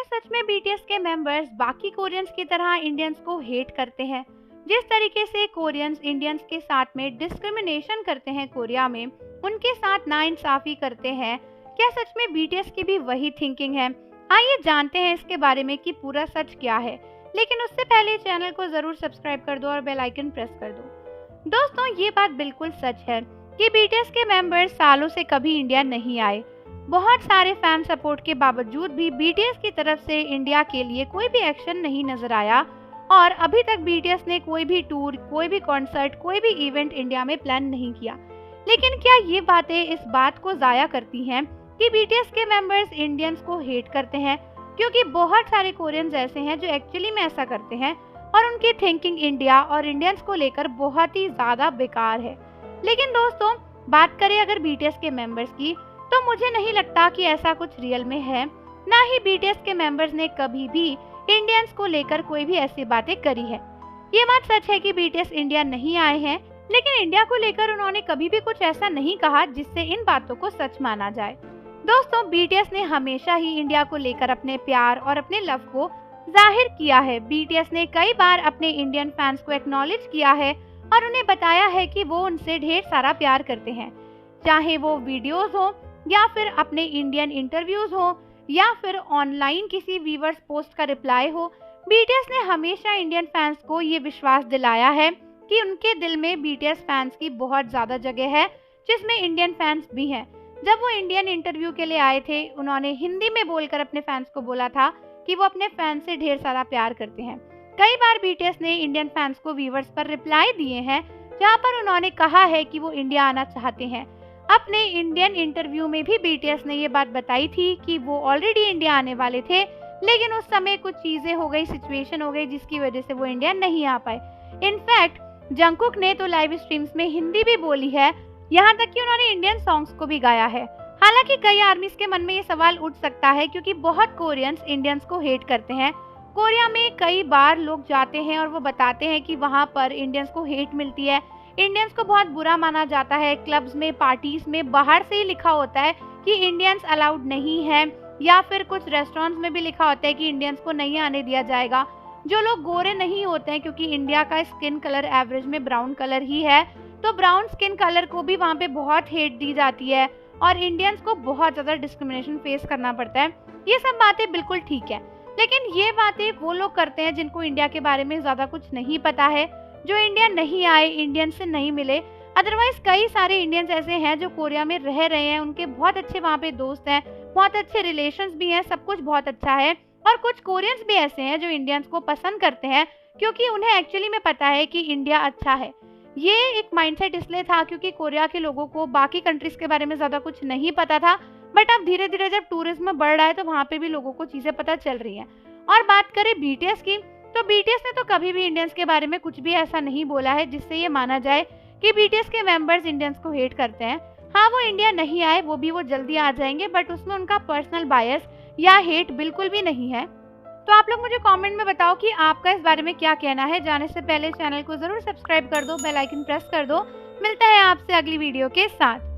क्या सच में बीटीएस के मेंबर्स बाकी कोरियंस की तरह इंडियंस को हेट करते हैं? जिस तरीके से कोरियंस इंडियंस के साथ में डिस्क्रिमिनेशन करते हैं कोरिया में, उनके साथ नाइंसाफी करते हैं, क्या सच में बीटीएस की भी वही थिंकिंग है? आइए जानते हैं इसके बारे में कि पूरा सच क्या है। लेकिन उससे पहले चैनल को जरूर सब्सक्राइब कर दो और बेल आइकन प्रेस कर दो। दोस्तों, ये बात बिल्कुल सच है कि बीटीएस के मेंबर्स सालों से कभी इंडिया नहीं आए। बहुत सारे फैन सपोर्ट के बावजूद भी बीटीएस की तरफ से इंडिया के लिए कोई भी एक्शन नहीं नजर आया और अभी तक बीटीएस ने कोई भी टूर, कोई भी कॉन्सर्ट, कोई भी इवेंट इंडिया में प्लान नहीं किया। लेकिन क्या ये बातें इस बात को जाया करती हैं कि बीटीएस के मेंबर्स इंडियंस को हेट करते हैं? क्योंकि बहुत सारे कोरियंस ऐसे हैं जो एक्चुअली में ऐसा करते हैं और उनकी थिंकिंग इंडिया और इंडियंस को लेकर बहुत ही ज्यादा बेकार है। लेकिन दोस्तों, बात करें अगर बीटीएस के मेंबर्स की, तो मुझे नहीं लगता कि ऐसा कुछ रियल में है। ना ही बीटीएस के मेंबर्स ने कभी भी इंडियंस को लेकर कोई भी ऐसी बातें करी है। ये बात सच है कि बीटीएस इंडिया नहीं आए हैं, लेकिन इंडिया को लेकर उन्होंने कभी भी कुछ ऐसा नहीं कहा जिससे इन बातों को सच माना जाए। दोस्तों, बीटीएस ने हमेशा ही इंडिया को लेकर अपने प्यार और अपने लव को जाहिर किया है। बीटीएस ने कई बार अपने इंडियन फैंस को एक्नॉलेज किया है और उन्हें बताया है कि वो उनसे ढेर सारा प्यार करते हैं, चाहे वो वीडियोस हो या फिर अपने इंडियन इंटरव्यूज हो या फिर ऑनलाइन किसी व्यूअर्स पोस्ट का रिप्लाई हो। बीटीएस ने हमेशा इंडियन फैंस को ये विश्वास दिलाया है कि उनके दिल में बीटीएस फैंस की बहुत ज्यादा जगह है, जिसमें इंडियन फैंस भी हैं। जब वो इंडियन इंटरव्यू के लिए आए थे, उन्होंने हिंदी में बोलकर अपने फैंस को बोला था कि वो अपने फैंस से ढेर सारा प्यार करते हैं। कई बार बीटीएस ने इंडियन फैंस को व्यूअर्स पर रिप्लाई दिए हैं, जहाँ पर उन्होंने कहा है कि वो इंडिया आना चाहते हैं। अपने इंडियन इंटरव्यू में भी बीटीएस ने ये बात बताई थी कि वो ऑलरेडी इंडिया आने वाले थे, लेकिन उस समय कुछ चीजें हो गई, सिचुएशन हो गई, जिसकी वजह से वो इंडिया नहीं आ पाए। इनफैक्ट जंगकुक ने तो लाइव स्ट्रीम्स में हिंदी भी बोली है, यहाँ तक कि उन्होंने इंडियन सॉन्ग्स को भी गाया है। हालांकि कई आर्मीज के मन में ये सवाल उठ सकता है, क्योंकि बहुत कोरियंस इंडियंस को हेट करते हैं। कोरिया में कई बार लोग जाते हैं और वो बताते हैं कि वहाँ पर इंडियंस को हेट मिलती है, इंडियंस को बहुत बुरा माना जाता है। क्लब्स में, पार्टीज में बाहर से ही लिखा होता है कि इंडियंस अलाउड नहीं है, या फिर कुछ रेस्टोरेंट्स में भी लिखा होता है कि इंडियंस को नहीं आने दिया जाएगा। जो लोग गोरे नहीं होते हैं, क्योंकि इंडिया का स्किन कलर एवरेज में ब्राउन कलर ही है, तो ब्राउन स्किन कलर को भी वहाँ पे बहुत हेट दी जाती है और इंडियंस को बहुत ज्यादा डिस्क्रिमिनेशन फेस करना पड़ता है। ये सब बातें बिल्कुल ठीक है, लेकिन ये बातें वो लोग करते हैं जिनको इंडिया के बारे में ज्यादा कुछ नहीं पता है, जो इंडिया नहीं आए, इंडियन से नहीं मिले। अदरवाइज कई सारे इंडियंस ऐसे हैं जो कोरिया में रह रहे हैं, उनके बहुत अच्छे वहाँ पे दोस्त हैं, बहुत अच्छे रिलेशंस भी हैं, सब कुछ बहुत अच्छा है। और कुछ कोरियंस भी ऐसे हैं जो इंडियंस को पसंद करते हैं, क्योंकि उन्हें एक्चुअली में पता है कि इंडिया अच्छा है। ये एक माइंडसेट इसलिए था क्योंकि कोरिया के लोगों को बाकी कंट्रीज के बारे में ज्यादा कुछ नहीं पता था, बट अब धीरे धीरे जब टूरिज्म बढ़ रहा है तो वहाँ पे भी लोगों को चीजें पता चल रही हैं। और बात करें बीटीएस की, तो बीटीएस ने तो कभी भी इंडियंस के बारे में कुछ भी ऐसा नहीं बोला है जिससे ये माना जाए कि बीटीएस के मेंबर्स इंडियंस को हेट करते हैं। हाँ, वो इंडिया नहीं आए, वो जल्दी आ जाएंगे, बट उसमें उनका पर्सनल बायस या हेट बिल्कुल भी नहीं है। तो आप लोग मुझे कमेंट में बताओ कि आपका इस बारे में क्या कहना है। जाने से पहले चैनल को जरूर सब्सक्राइब कर दो, बेल आइकन प्रेस कर दो। मिलता है आपसे अगली वीडियो के साथ।